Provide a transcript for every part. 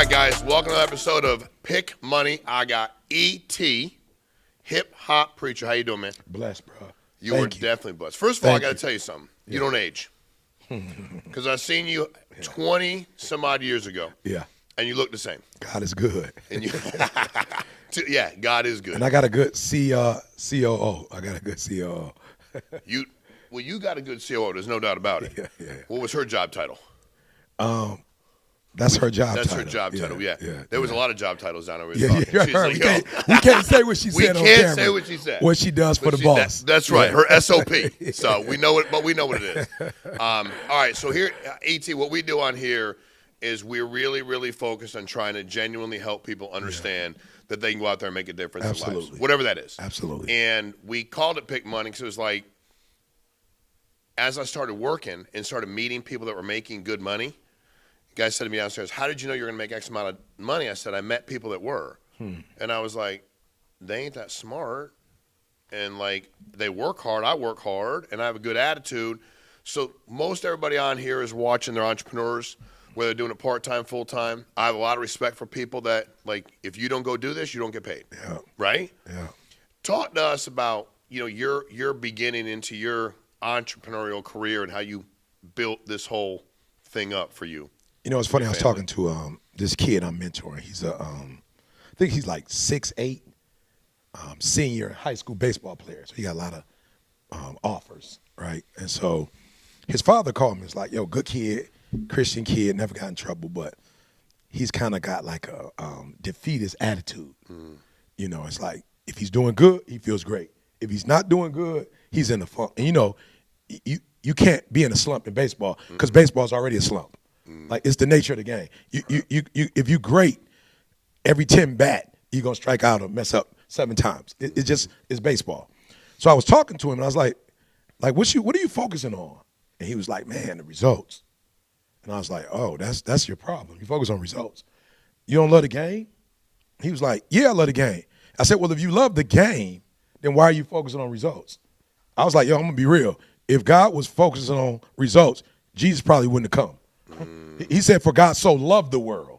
right, guys, welcome to the episode of Pick Money. I got E.T., hip-hop preacher. How you doing, man? Blessed, bro. You were definitely blessed. First of all, I got to tell you something. You don't age. Because I seen you 20-some-odd years ago. Yeah. And you look the same. God is good. And you, yeah, God is good. And I got a good COO. I got a good COO. You got a good COO. There's no doubt about it. Yeah. What was her job title? That's her job title. That's her job title, yeah. There was a lot of job titles down there. We can't say what she said on camera. We can't say what she said. What she does for the boss. That's right, her SOP. So we know it, but we know what it is. All right, so here, E.T., what we do on here is we're really, really focused on trying to genuinely help people understand that they can go out there and make a difference in lives, whatever that is. Absolutely. And we called it Pick Money because it was like, as I started working and started meeting people that were making good money, the guy said to me downstairs, how did you know you were going to make X amount of money? I said, I met people that were. And I was like, they ain't that smart. And, like, they work hard. I work hard. And I have a good attitude. So most everybody on here is watching. They're entrepreneurs, whether they're doing it part-time, full-time. I have a lot of respect for people that, like, if you don't go do this, you don't get paid. Yeah. Right? Yeah. Talk to us about, your beginning into your entrepreneurial career and how you built this whole thing up for you. It's funny. I was talking to this kid I'm mentoring. He's I think he's like 6'8", senior high school baseball player. So he got a lot of offers, right? And so his father called me. It's like, yo, good kid, Christian kid, never got in trouble, but he's kind of got like a defeatist attitude. It's like if he's doing good, he feels great. If he's not doing good, he's in the funk. And you can't be in a slump in baseball because baseball's already a slump. Like, it's the nature of the game. If you're great, every 10 bat, you're going to strike out or mess up 7 times. It's baseball. So I was talking to him, and I was like, what are you focusing on? And he was like, man, the results. And I was like, oh, that's your problem. You focus on results. You don't love the game? He was like, yeah, I love the game. I said, well, if you love the game, then why are you focusing on results? I was like, yo, I'm going to be real. If God was focusing on results, Jesus probably wouldn't have come. He said, for God so loved the world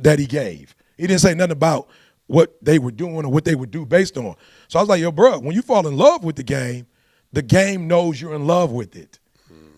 that he gave. He didn't say nothing about what they were doing or what they would do based on. So I was like, yo, bro, when you fall in love with the game knows you're in love with it.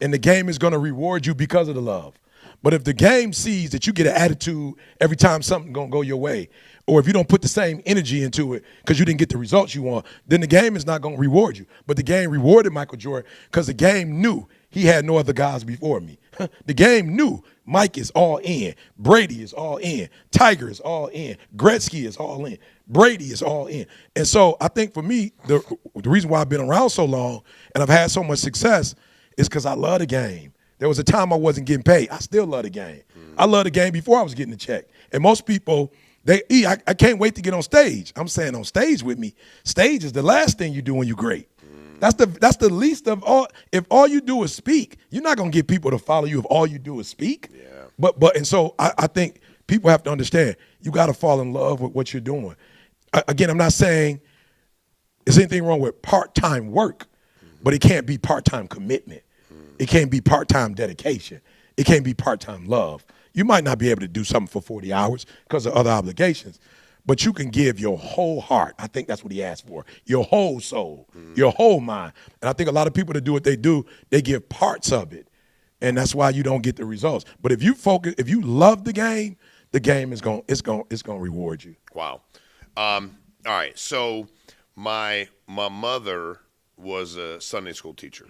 And the game is going to reward you because of the love. But if the game sees that you get an attitude every time something's going to go your way, or if you don't put the same energy into it because you didn't get the results you want, then the game is not going to reward you. But the game rewarded Michael Jordan because the game knew he had no other guys before me. The game knew Mike is all in. Brady is all in. Tiger is all in. Gretzky is all in. Brady is all in. And so I think for me, the reason why I've been around so long and I've had so much success is because I love the game. There was a time I wasn't getting paid. I still love the game. I love the game before I was getting the check. And most people, I can't wait to get on stage. I'm saying on stage with me. Stage is the last thing you do when you're great. That's the least of all. If all you do is speak, you're not gonna get people to follow you if all you do is speak. Yeah. And so I think people have to understand you got to fall in love with what you're doing. Again, I'm not saying there's anything wrong with part-time work, but it can't be part-time commitment. It can't be part-time dedication. It can't be part-time love. You might not be able to do something for 40 hours because of other obligations, but you can give your whole heart. I think that's what he asked for, your whole soul, your whole mind. And I think a lot of people that do what they do, they give parts of it, and that's why you don't get the results. But if you love the game is going to reward you. Wow. All right. So my mother was a Sunday school teacher.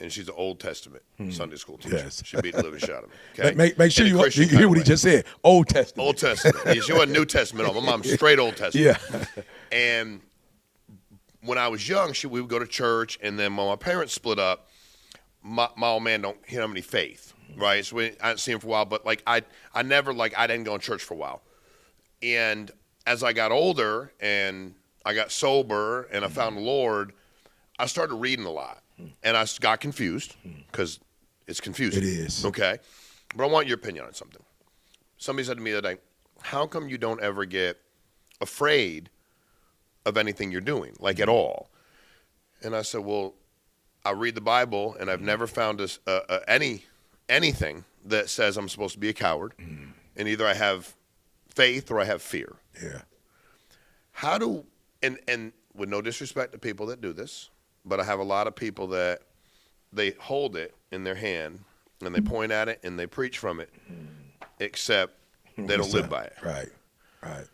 And she's an Old Testament Sunday school teacher. Yes. She beat the living shit out of me. Okay? Make sure you hear what he just said. Old Testament. Old Testament. Yeah, she wasn't New Testament. My mom's straight Old Testament. Yeah. And when I was young, we would go to church, and then when my parents split up, my old man don't have any faith, right? So I didn't see him for a while, but like I didn't go to church for a while. And as I got older and I got sober and I found the Lord, I started reading a lot. And I got confused because it's confusing. It is. Okay. But I want your opinion on something. Somebody said to me the other day, how come you don't ever get afraid of anything you're doing, like at all? And I said, well, I read the Bible, and I've never found anything that says I'm supposed to be a coward. And either I have faith or I have fear. Yeah. How do and with no disrespect to people that do this, but I have a lot of people that they hold it in their hand and they point at it and they preach from it, except they don't live by it. Right.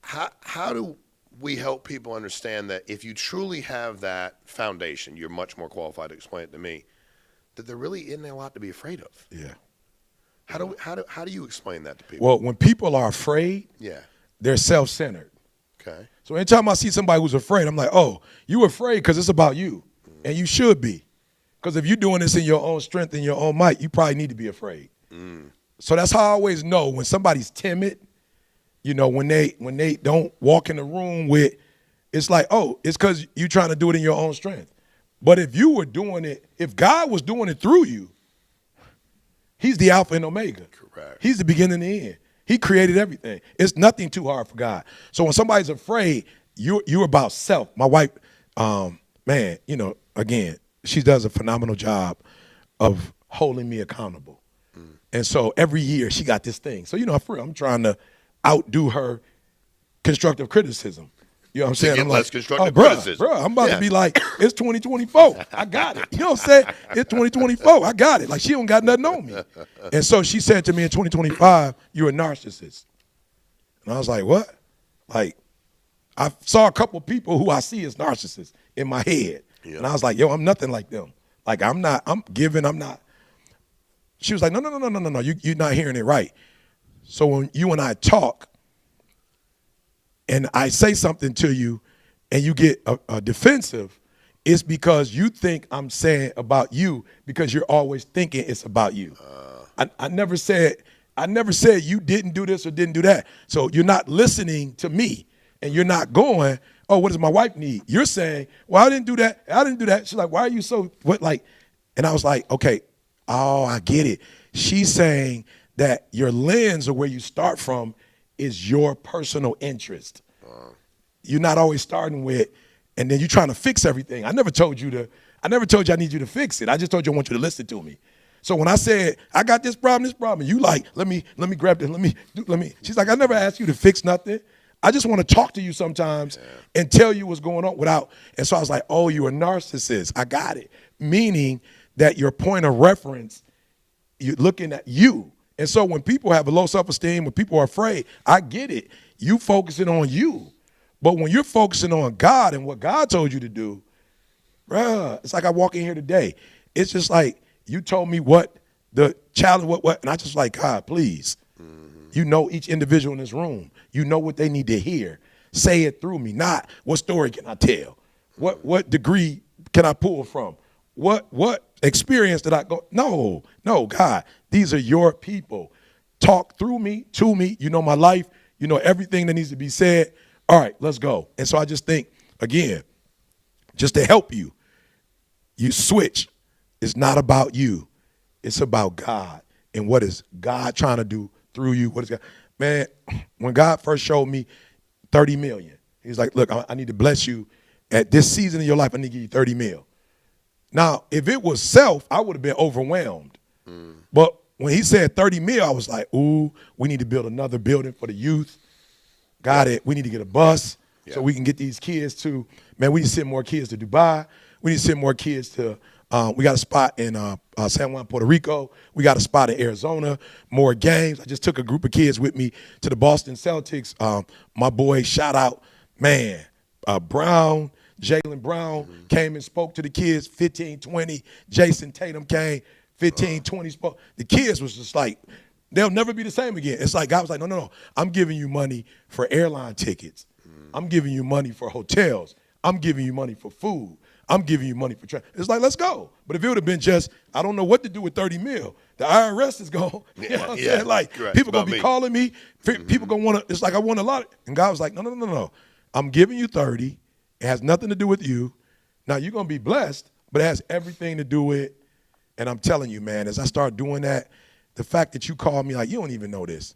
How do we help people understand that if you truly have that foundation, you're much more qualified to explain it to me, that there really isn't a lot to be afraid of? Yeah. How do you explain that to people? Well, when people are afraid, they're self-centered. Okay. So anytime I see somebody who's afraid, I'm like, oh, you afraid because it's about you. And you should be. Because if you're doing this in your own strength and your own might, you probably need to be afraid. So that's how I always know when somebody's timid, you know, when they don't walk in the room with, it's like, oh, it's because you're trying to do it in your own strength. But if you were doing it, if God was doing it through you, he's the Alpha and Omega. Correct. He's the beginning and the end. He created everything. It's nothing too hard for God. So when somebody's afraid, you're about self. My wife, man, you know, again, she does a phenomenal job of holding me accountable. And so every year she got this thing. So, you know, I'm trying to outdo her constructive criticism. You know what I'm saying? Get I'm less like, constructive bro, criticism. I'm about to be like, it's 2024. I got it. You know what I'm saying? It's 2024. I got it. Like, she don't got nothing on me. And so she said to me in 2025, you're a narcissist. And I was like, what? Like, I saw a couple people who I see as narcissists in my head. Yeah. And I was like, yo, I'm nothing like them. Like, I'm not. She was like, no. You're not hearing it right. So when you and I talk, and I say something to you and you get defensive, it's because you think I'm saying about you because you're always thinking it's about you. I never said you didn't do this or didn't do that. So you're not listening to me and you're not going, oh, what does my wife need? You're saying, well, I didn't do that. She's like, why are you so, what, like, and I was like, okay, oh, I get it. She's saying that your lens or where you start from is your personal interest. You're not always starting with, and then you're trying to fix everything. I never told you I need you to fix it. I just told you I want you to listen to me. So when I said, I got this problem, and you like, let me grab this, let me. She's like, I never asked you to fix nothing. I just want to talk to you sometimes and tell you what's going on without. And so I was like, oh, you're a narcissist. I got it. Meaning that your point of reference, you're looking at you. And so when people have a low self-esteem, when people are afraid, I get it. You focusing on you. But when you're focusing on God and what God told you to do, bruh, it's like I walk in here today. It's just like you told me what the challenge, what, and I just like, God, please. You know each individual in this room. You know what they need to hear. Say it through me. Not what story can I tell? What degree can I pull from? What experience did I go? No, God, these are your people. Talk through me, to me. You know my life. You know everything that needs to be said. All right, let's go. And so I just think, again, just to help you, you switch. It's not about you. It's about God. And what is God trying to do through you? What is God? Man, when God first showed me 30 million, he's like, look, I need to bless you at this season of your life. I need to give you 30 mil. Now, if it was self, I would have been overwhelmed. But when he said 30 mil, I was like, ooh, we need to build another building for the youth. Got it. We need to get a bus so we can get these kids to, man, we need to send more kids to Dubai. We need to send more kids to, we got a spot in San Juan, Puerto Rico. We got a spot in Arizona, more games. I just took a group of kids with me to the Boston Celtics. My boy, shout out, man, Brown, Jaylen Brown came and spoke to the kids, 15, 20. Jason Tatum came, 15, 20 spoke. The kids was just like, they'll never be the same again. It's like God was like, no. I'm giving you money for airline tickets. I'm giving you money for hotels. I'm giving you money for food. I'm giving you money for travel. It's like, let's go. But if it would have been just, I don't know what to do with 30 mil, the IRS is going, you know what I'm saying? Like, people going to be calling me. People going to want to, it's like, I want a lot. And God was like, no. I'm giving you 30. It has nothing to do with you. Now, you're going to be blessed, but it has everything to do with, and I'm telling you, man, as I start doing that, the fact that you called me, like, you don't even know this.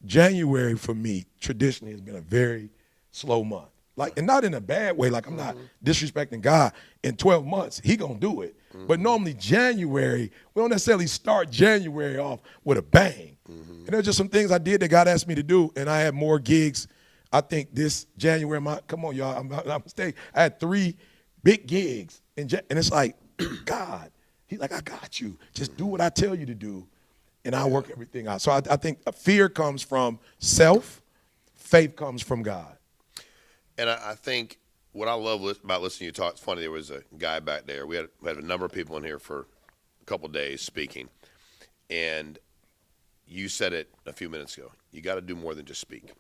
January for me, traditionally, has been a very slow month. Like, and not in a bad way. Like, I'm not disrespecting God. In 12 months, he going to do it. But normally January, we don't necessarily start January off with a bang. And there's just some things I did that God asked me to do, and I had more gigs. I think this January, come on, y'all, I'm not mistaken. I had 3 big gigs, and it's like, God, he's like, I got you. Just do what I tell you to do, and I'll work everything out. So I think fear comes from self, faith comes from God. And I think what I love about listening to you talk, it's funny, there was a guy back there. We had a number of people in here for a couple of days speaking, and you said it a few minutes ago. You got to do more than just speak.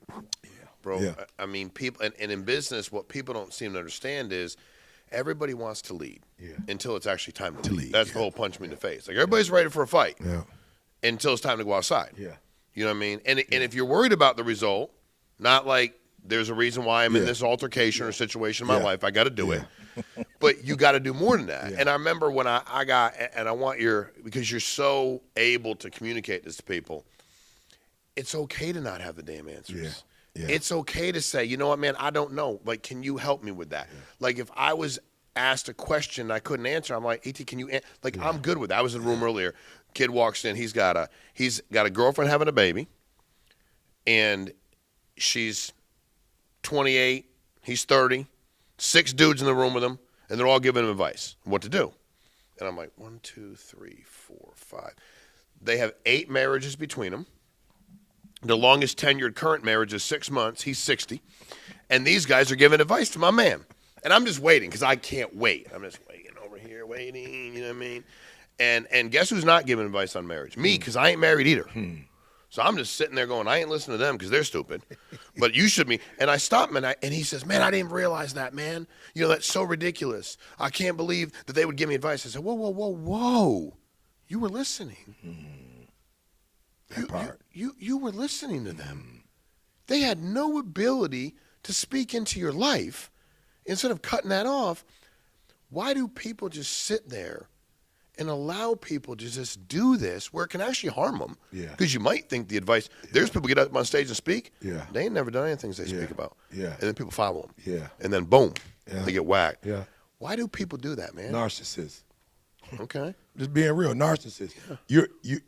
Yeah. Bro, yeah. I mean, people, and in business, what people don't seem to understand is everybody wants to lead until it's actually time to lead. That's the whole punch me in the face. Like, everybody's ready for a fight until it's time to go outside. Yeah. You know what I mean? And if you're worried about the result, not like, there's a reason why I'm in this altercation or situation in my life. I got to do it. But you got to do more than that. And I remember when I got, and I want because you're so able to communicate this to people, it's okay to not have the damn answers. Yeah. It's okay to say, you know what, man, I don't know. Like, can you help me with that? Like, if I was asked a question I couldn't answer, I'm like, AT, can you like, I'm good with that. I was in the room earlier. Kid walks in. He's got a girlfriend having a baby, and she's 28, he's 30, 6 dudes in the room with him, and they're all giving him advice what to do. And I'm like, 1, 2, 3, 4, 5. They have 8 marriages between them. The longest tenured current marriage is 6 months. He's 60. And these guys are giving advice to my man. And I'm just waiting because I can't wait. I'm just waiting over here, waiting, you know what I mean? And guess who's not giving advice on marriage? Me, because I ain't married either. So I'm just sitting there going, I ain't listening to them because they're stupid. But you should be. And I stopped him, and he says, man, I didn't realize that, man. You know, that's so ridiculous. I can't believe that they would give me advice. I said, whoa. You were listening. That part. You were listening to them. They had no ability to speak into your life. Instead of cutting that off, why do people just sit there and allow people to just do this where it can actually harm them? Yeah. Because you might think the advice, there's people get up on stage and speak. Yeah. They ain't never done anything they speak about. Yeah. And then people follow them. Yeah. And then boom, they get whacked. Yeah. Why do people do that, man? Narcissists. Okay. Just being real, narcissists. Yeah.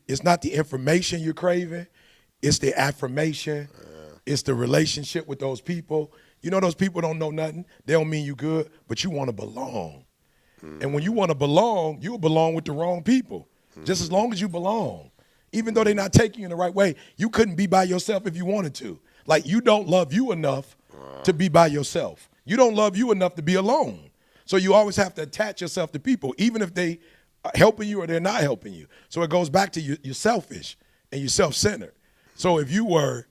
It's not the information you're craving. It's the affirmation. It's the relationship with those people. You know, those people don't know nothing. They don't mean you good, but you want to belong. And when you want to belong, you'll belong with the wrong people. Just as long as you belong. Even though they're not taking you in the right way, you couldn't be by yourself if you wanted to. Like, you don't love you enough to be by yourself. You don't love you enough to be alone. So you always have to attach yourself to people, even if they are helping you or they're not helping you. So it goes back to you're selfish and you're self-centered. So if you were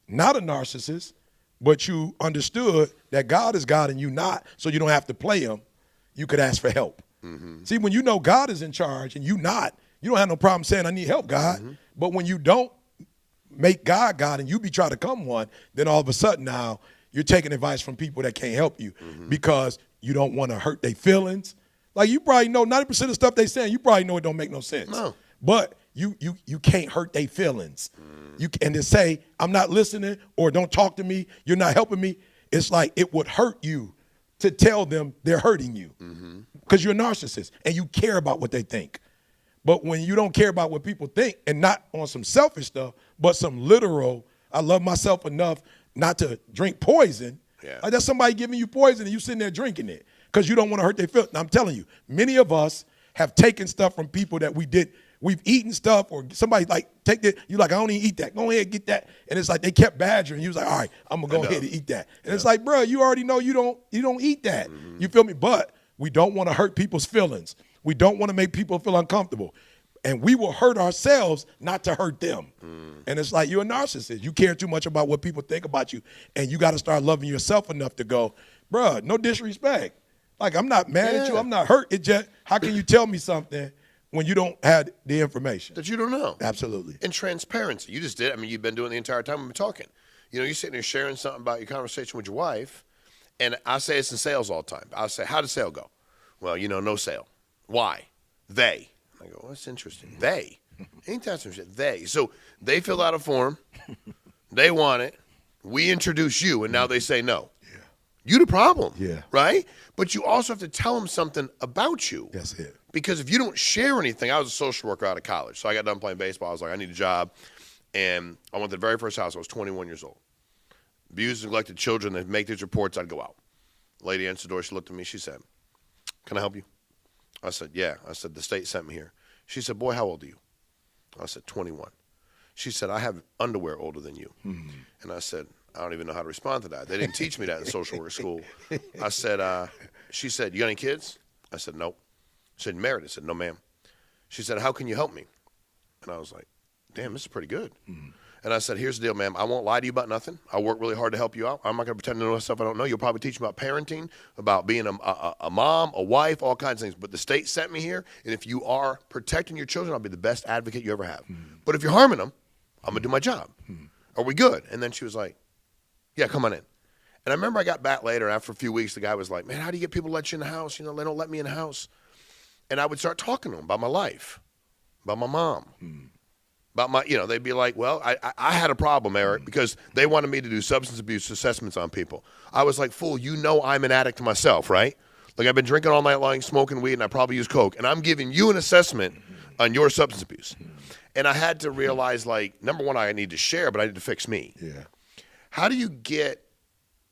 not a narcissist, but you understood that God is God and you not, so you don't have to play him, you could ask for help. See, when you know God is in charge and you don't have no problem saying, I need help, God. But when you don't make God God and you be trying to come one, then all of a sudden now you're taking advice from people that can't help you because you don't want to hurt their feelings. Like, you probably know 90% of stuff they saying, you probably know it don't make no sense. No. But you can't hurt their feelings. And to say, I'm not listening or don't talk to me, you're not helping me, it's like it would hurt you to tell them they're hurting you because you're a narcissist and you care about what they think. But when you don't care about what people think, and not on some selfish stuff, but some literal, I love myself enough not to drink poison. Yeah. Like, that's somebody giving you poison and you sitting there drinking it because you don't want to hurt their feelings. Now, I'm telling you, many of us have taken stuff from people that we've eaten stuff, or somebody like, take it, you're like, I don't even eat that. Go ahead and get that. And it's like they kept badgering. You was like, all right, I'm going to go ahead and eat that. And it's like, bro, you already know you don't eat that. You feel me? But we don't want to hurt people's feelings. We don't want to make people feel uncomfortable. And we will hurt ourselves not to hurt them. And it's like, you're a narcissist. You care too much about what people think about you. And you got to start loving yourself enough to go, bro, no disrespect. Like, I'm not mad at you. I'm not hurt. It just, how can you tell me something when you don't have the information? That you don't know. Absolutely. And transparency. You just did. I mean, you've been doing it the entire time we've been talking. You know, you're sitting there sharing something about your conversation with your wife, and I say it's in sales all the time. I'll say, how did sale go? Well, you know, no sale. Why? They. I go, well, that's interesting. They. Ain't that some shit? They. So they fill out a form. They want it. We introduce you, and now they say no. Yeah. You the problem. Yeah. Right? But you also have to tell them something about you. That's it. Because if you don't share anything, I was a social worker out of college. So I got done playing baseball. I was like, I need a job. And I went to the very first house. I was 21 years old. Abused, neglected children. They'd make these reports. I'd go out. Lady answered the door. She looked at me. She said, can I help you? I said, yeah. I said, the state sent me here. She said, boy, how old are you? I said, 21. She said, I have underwear older than you. Mm-hmm. And I said, I don't even know how to respond to that. They didn't teach me that in social work school. I said, she said, you got any kids? I said, nope. She said, married? I said, no, ma'am. She said, how can you help me? And I was like, damn, this is pretty good. Mm-hmm. And I said, here's the deal, ma'am. I won't lie to you about nothing. I work really hard to help you out. I'm not going to pretend to know stuff I don't know. You'll probably teach me about parenting, about being a mom, a wife, all kinds of things. But the state sent me here, and if you are protecting your children, I'll be the best advocate you ever have. Mm-hmm. But if you're harming them, I'm going to do my job. Mm-hmm. Are we good? And then she was like, yeah, come on in. And I remember I got back later, and after a few weeks, the guy was like, man, how do you get people to let you in the house? You know, they don't let me in the house. And I would start talking to them about my life, about my mom, about my, you know, they'd be like, well, I had a problem, Eric, because they wanted me to do substance abuse assessments on people. I was like, fool, you know I'm an addict myself, right? Like I've been drinking all night long, smoking weed, and I probably use coke, and I'm giving you an assessment on your substance abuse. And I had to realize, like, number one, I need to share, but I need to fix me. Yeah. How do you get,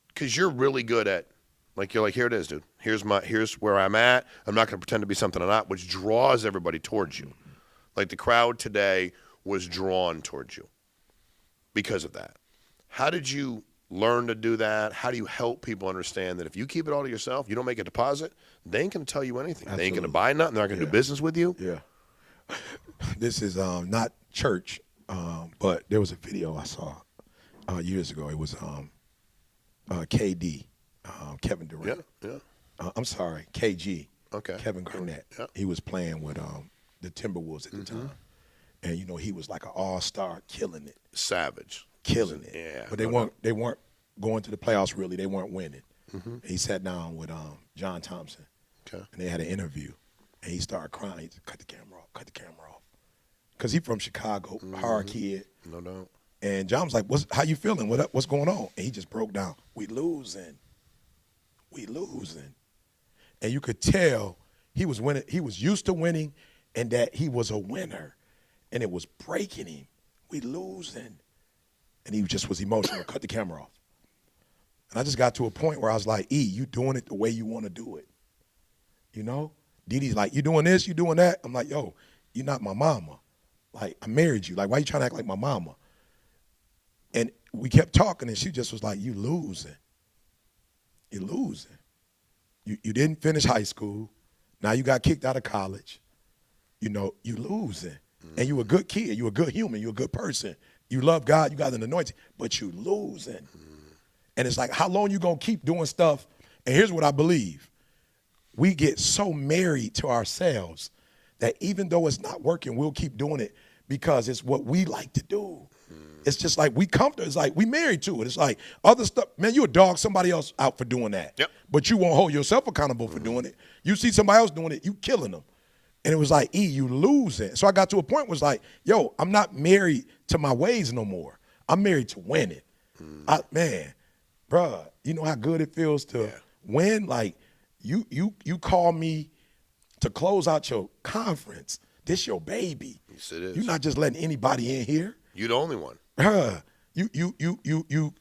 because you're really good at, like, you're like, here it is, dude. Here's where I'm at. I'm not going to pretend to be something I'm not, which draws everybody towards you. Like the crowd today was drawn towards you because of that. How did you learn to do that? How do you help people understand that if you keep it all to yourself, you don't make a deposit, they ain't going to tell you anything. Absolutely. They ain't going to buy nothing. They're not going to do business with you. Yeah. This is not church, but there was a video I saw years ago. It was KD, Kevin Durant. Yeah. I'm sorry, KG. Okay. Kevin Garnett. Yeah. He was playing with the Timberwolves at the time. And, you know, he was like an all-star, killing it. Savage. Killing it. Yeah. But they weren't going to the playoffs, really. They weren't winning. Mm-hmm. He sat down with John Thompson. Okay. And they had an interview. And he started crying. He said, cut the camera off. Because he's from Chicago, hard kid. No doubt. And John was like, how you feeling? What's going on? And he just broke down. We losing. And you could tell he was winning. He was used to winning and that he was a winner. And it was breaking him. We losing. And he just was emotional. Cut the camera off. And I just got to a point where I was like, E, you doing it the way you want to do it. You know? Didi's like, you doing this, you doing that? I'm like, yo, you're not my mama. Like, I married you. Like, why you trying to act like my mama? And we kept talking, and she just was like, you losing. You're losing. You didn't finish high school. Now you got kicked out of college. You know, you losing. And you a good kid. You a good human. You a good person. You love God. You got an anointing. But you losing. And it's like, how long you going to keep doing stuff? And here's what I believe. We get so married to ourselves that even though it's not working, we'll keep doing it because it's what we like to do. It's just like we comfortable. It's like we married to it. It's like other stuff. Man, you a dog somebody else out for doing that. Yep. But you won't hold yourself accountable for doing it. You see somebody else doing it, you killing them. And it was like, E, you losing. So I got to a point where it's like, yo, I'm not married to my ways no more. I'm married to winning. Man, bruh, you know how good it feels to win? Like, you call me to close out your conference. This your baby. Yes, it is. You're not just letting anybody in here. You the only one. You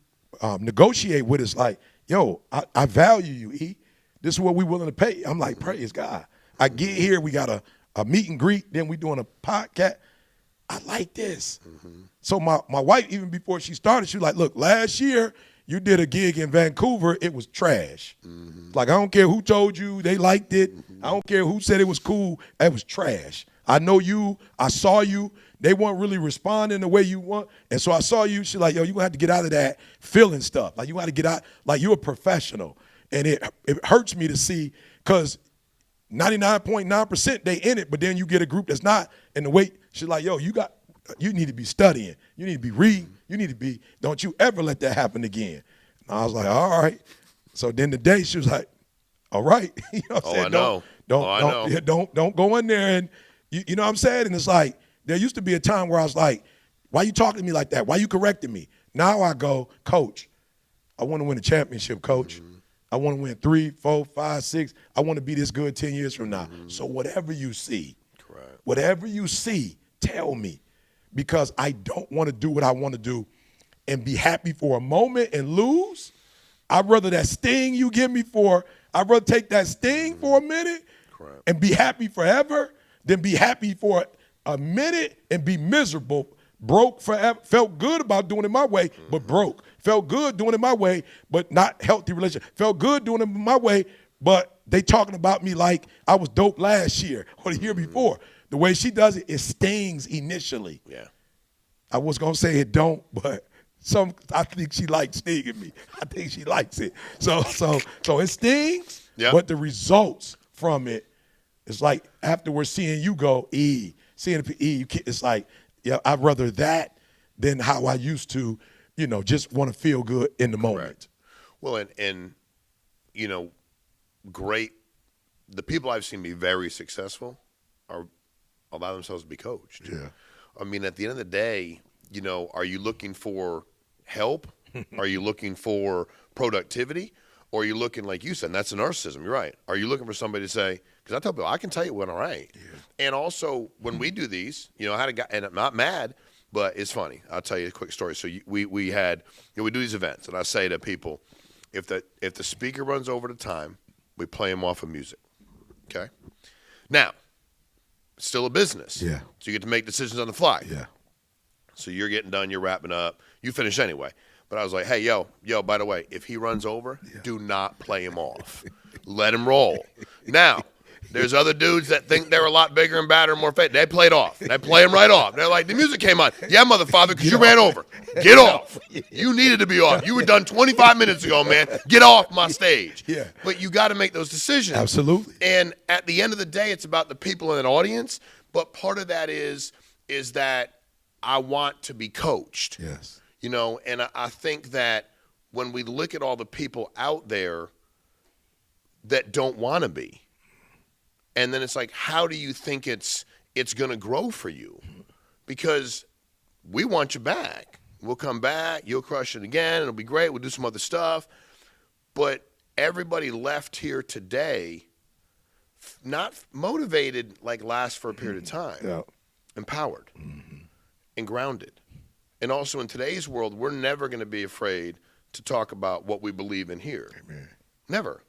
negotiate with us like, yo, I value you, E. This is what we willing to pay. I'm like, praise God. I get here, we got a meet and greet, then we doing a podcast. I like this. So my wife, even before she started, she was like, look, last year you did a gig in Vancouver, it was trash. Like, I don't care who told you they liked it. I don't care who said it was cool. It was trash. I know you. I saw you. They weren't really responding the way you want. And so I saw you. She's like, yo, you're going to have to get out of that feeling stuff. Like, you got to get out. Like, you're a professional. And it hurts me to see because 99.9% they in it, but then you get a group that's not. And the way she's like, yo, you need to be studying. You need to be reading. You need to be, don't you ever let that happen again. And I was like, all right. So then the day she was like, all right. You know what I'm saying? I know. Don't go in there and, you know what I'm saying? And it's like, there used to be a time where I was like, why you talking to me like that? Why you correcting me? Now I go, coach, I want to win a championship, coach. I want to win 3, 4, 5, 6. I want to be this good 10 years from now. So whatever you see, whatever you see, tell me, because I don't want to do what I want to do and be happy for a moment and lose. I'd rather that sting you give me I'd rather take that sting for a minute and be happy forever than be happy for a minute and be miserable, broke forever. Felt good about doing it my way, but broke. Felt good doing it my way, but not healthy relationship. Felt good doing it my way, but they talking about me like I was dope last year or the year before. The way she does it, it stings initially. Yeah. I was going to say it don't, but I think she likes stinging me. I think she likes it. So it stings, but the results from it, it's like after we're seeing you go, seeing it's like, yeah, I'd rather that than how I used to, just want to feel good in the moment. Well, and great. The people I've seen be very successful allow themselves to be coached. Yeah. I mean, at the end of the day, are you looking for help? Are you looking for productivity? Or are you looking, like you said, and that's a narcissism, you're right. Are you looking for somebody to say, because I tell people, I can tell you when all right. Yeah. And also, when we do these, I had a guy, and I'm not mad, but it's funny. I'll tell you a quick story. So we do these events, and I say to people, if the speaker runs over the time, we play him off of music, okay? Now, it's still a business. Yeah. So you get to make decisions on the fly. Yeah. So you're getting done, you're wrapping up, you finish anyway. But I was like, hey, yo, by the way, if he runs over, do not play him off. Let him roll. Now, there's other dudes that think they're a lot bigger and badder and more fit. They played off. They play him right off. They're like, the music came on. Yeah, motherfucker, because you ran over. Get off. You needed to be off. You were done 25 minutes ago, man. Get off my stage. Yeah. But you got to make those decisions. Absolutely. And at the end of the day, it's about the people in an audience. But part of that is that I want to be coached. Yes. And I think that when we look at all the people out there that don't want to be, and then it's like, how do you think it's going to grow for you? Because we want you back. We'll come back. You'll crush it again. It'll be great. We'll do some other stuff. But everybody left here today not motivated like last for a period of time, empowered and grounded. And also in today's world, we're never going to be afraid to talk about what we believe in here. Amen. Never.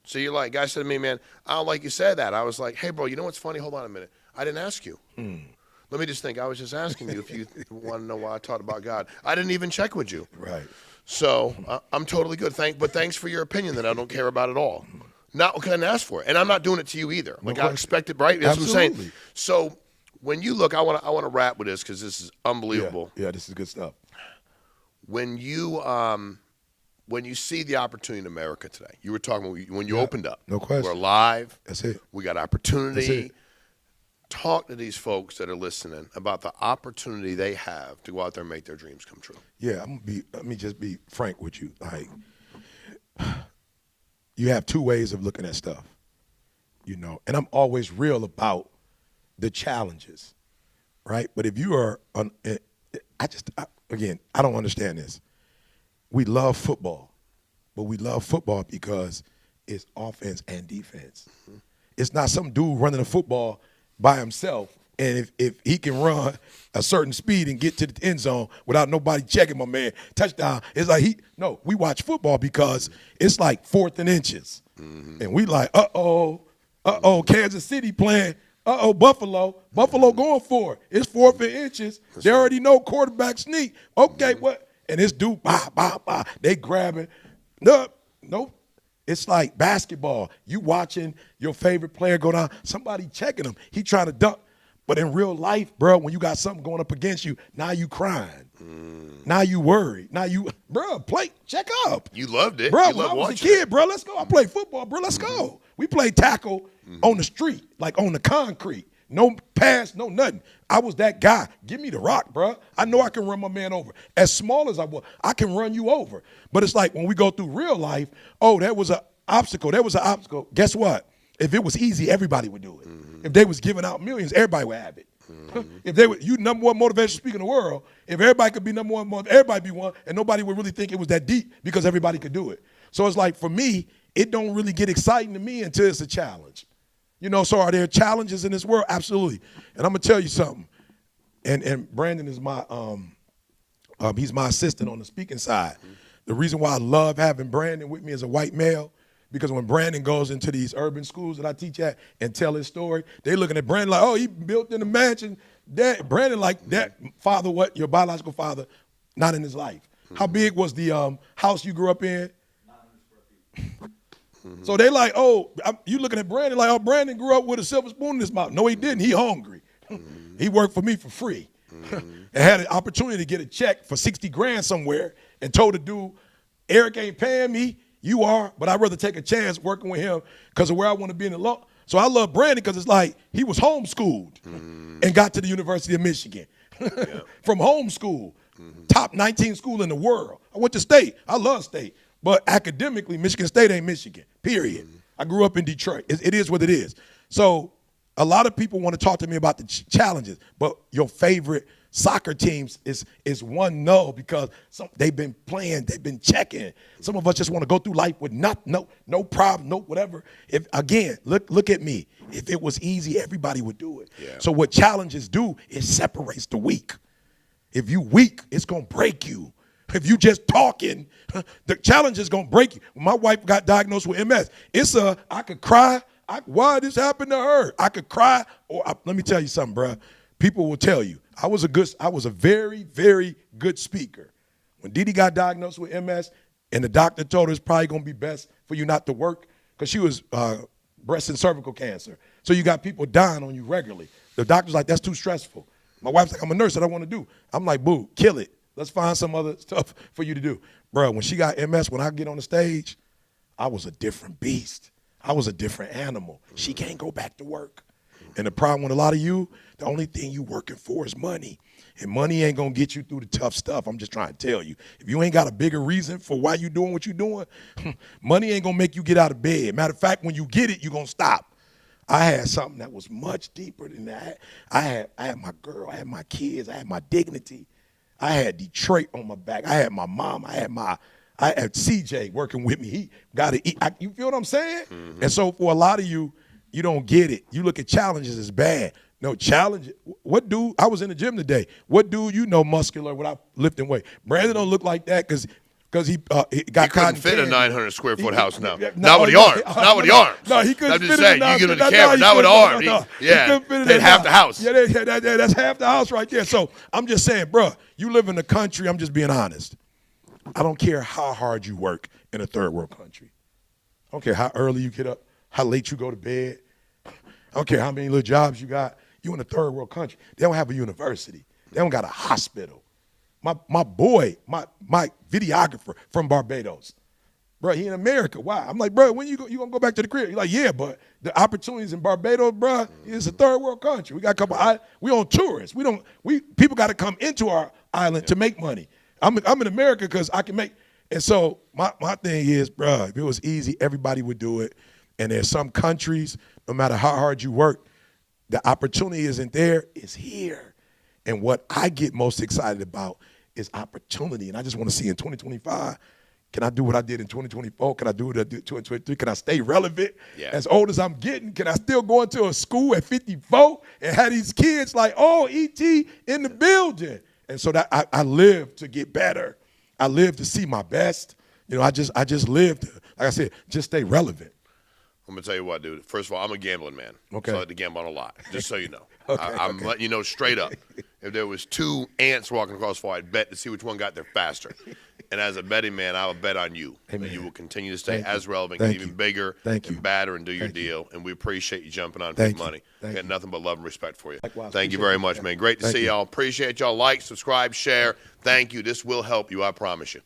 So you're like, guy said to me, man, I don't like you said that. I was like, hey, bro, you know what's funny? Hold on a minute. I didn't ask you. Let me just think. I was just asking you if you want to know why I taught about God. I didn't even check with you. Right. So I'm totally good. But thanks for your opinion that I don't care about at all. Not what I didn't ask for it. And I'm not doing it to you either. Like, I expect it, right? That's Absolutely. what I'm saying. So when you look, I want to wrap with this because this is unbelievable. Yeah, this is good stuff. When you see the opportunity in America today, you were talking when you opened up. No question. We're alive. That's it. We got opportunity. That's it. Talk to these folks that are listening about the opportunity they have to go out there and make their dreams come true. Yeah, let me just be frank with you. Like, you have two ways of looking at stuff, and I'm always real about the challenges, right? But if you are I don't understand this. We love football, but we love football because it's offense and defense. It's not some dude running a football by himself, and if he can run a certain speed and get to the end zone without nobody checking, my man, touchdown. It's like we watch football because it's like 4th and inches. And we like, Kansas City playing, Buffalo going for it. It's 4th and inches. They already know quarterback sneak. Okay, what? And this dude, they grabbing. Nope. It's like basketball. You watching your favorite player go down, somebody checking him. He trying to dunk. But in real life, bro, when you got something going up against you, now you crying. Now you worried. Now you, bro, check up. You loved it. Bro, you when I was a it. kid, bro, let's go. I played football, bro, let's go. We played tackle on the street, like on the concrete. No pass, no nothing. I was that guy. Give me the rock, bro. I know I can run my man over. As small as I was, I can run you over. But it's like when we go through real life, there was an obstacle. Guess what? If it was easy, everybody would do it. If they was giving out millions, everybody would have it. If they were you number one motivational speaker in the world, if everybody could be number one, everybody be one, and nobody would really think it was that deep because everybody could do it. So it's like for me, it don't really get exciting to me until it's a challenge. You know, so are there challenges in this world? Absolutely. And I'm going to tell you something. And Brandon is my he's my assistant on the speaking side. The reason why I love having Brandon with me as a white male, because when Brandon goes into these urban schools that I teach at and tell his story, they looking at Brandon like, oh, he built in a mansion. Brandon like, that father, what? Your biological father, not in his life. How big was the house you grew up in? 900 square feet. So they like, oh, you looking at Brandon like, oh, Brandon grew up with a silver spoon in his mouth. No, he didn't. He hungry. He worked for me for free and had an opportunity to get a check for 60 grand somewhere and told the dude, Eric ain't paying me. You are, but I'd rather take a chance working with him because of where I want to be in the law. So I love Brandon because it's like he was homeschooled and got to the University of Michigan from homeschool, top 19 school in the world. I went to state. I love state. But academically, Michigan State ain't Michigan, period. I grew up in Detroit. It is what it is. So a lot of people want to talk to me about the challenges, but your favorite soccer teams is one no because they've been playing, they've been checking. Some of us just want to go through life with no problem, no whatever. If again, look at me. If it was easy, everybody would do it. Yeah. So what challenges do is separates the weak. If you weak, it's gonna break you. If you just talking, the challenge is gonna break you. When my wife got diagnosed with MS, I could cry. Why this happened to her? I could cry, or let me tell you something, bro. People will tell you I was a very, very good speaker. When Didi got diagnosed with MS, and the doctor told her it's probably gonna be best for you not to work because she was breast and cervical cancer. So you got people dying on you regularly. The doctor's like, that's too stressful. My wife's like, I'm a nurse, I don't want to do. I'm like, boo, kill it. Let's find some other stuff for you to do. Bro, when she got MS, when I get on the stage, I was a different beast. I was a different animal. She can't go back to work. And the problem with a lot of you, the only thing you working for is money. And money ain't going to get you through the tough stuff. I'm just trying to tell you. If you ain't got a bigger reason for why you doing what you doing, money ain't going to make you get out of bed. Matter of fact, when you get it, you're going to stop. I had something that was much deeper than that. I had my girl. I had my kids. I had my dignity. I had Detroit on my back. I had my mom. I had CJ working with me. He got to eat. You feel what I'm saying? Mm-hmm. And so for a lot of you, you don't get it. You look at challenges as bad. No, challenge. What dude? I was in the gym today. What dude you know muscular without lifting weight? Brandon don't look like that because he got he couldn't fit candy. A 900 square foot house now. Not with the arms. Not with the arms. No, he couldn't I'm fit just saying. You give him the camera. Not with the arms. Yeah, they'd half the house. Yeah, that's half the house right there. So I'm just saying, bro, you live in the country. I'm just being honest. I don't care how hard you work in a third world country. I don't care how early you get up, how late you go to bed. I don't care how many little jobs you got. You in a third world country. They don't have a university. They don't got a hospital. My boy, my videographer from Barbados, bro, he in America. Why? I'm like, bro, when you gonna go back to the crib? He's like, yeah, but the opportunities in Barbados, bro, it's a third world country. We got a couple. We on tourists. People got to come into our island to make money. I'm in America because I can make. And so my thing is, bro, if it was easy, everybody would do it. And there's some countries, no matter how hard you work, the opportunity isn't there, it's here. And what I get most excited about is opportunity. And I just want to see in 2025, can I do what I did in 2024? Can I do what I did in 2023? Can I stay relevant? Yeah. As old as I'm getting, can I still go into a school at 54 and have these kids like, oh, E.T. in the building? And so that I live to get better. I live to see my best. You know, I just live to, like I said, just stay relevant. I'm going to tell you what, dude. First of all, I'm a gambling man. Okay. So I like to gamble on a lot, just so you know. I'm letting you know straight up. If there was two ants walking across the floor, I'd bet to see which one got there faster. And as a betting man, I would bet on you. That you will continue to stay as relevant, get even bigger and badder and do your deal. And we appreciate you jumping on Big Money. We got nothing but love and respect for you. Likewise, thank you very much, man. Great to see y'all. Appreciate y'all. Like, subscribe, share. Thank you. This will help you. I promise you.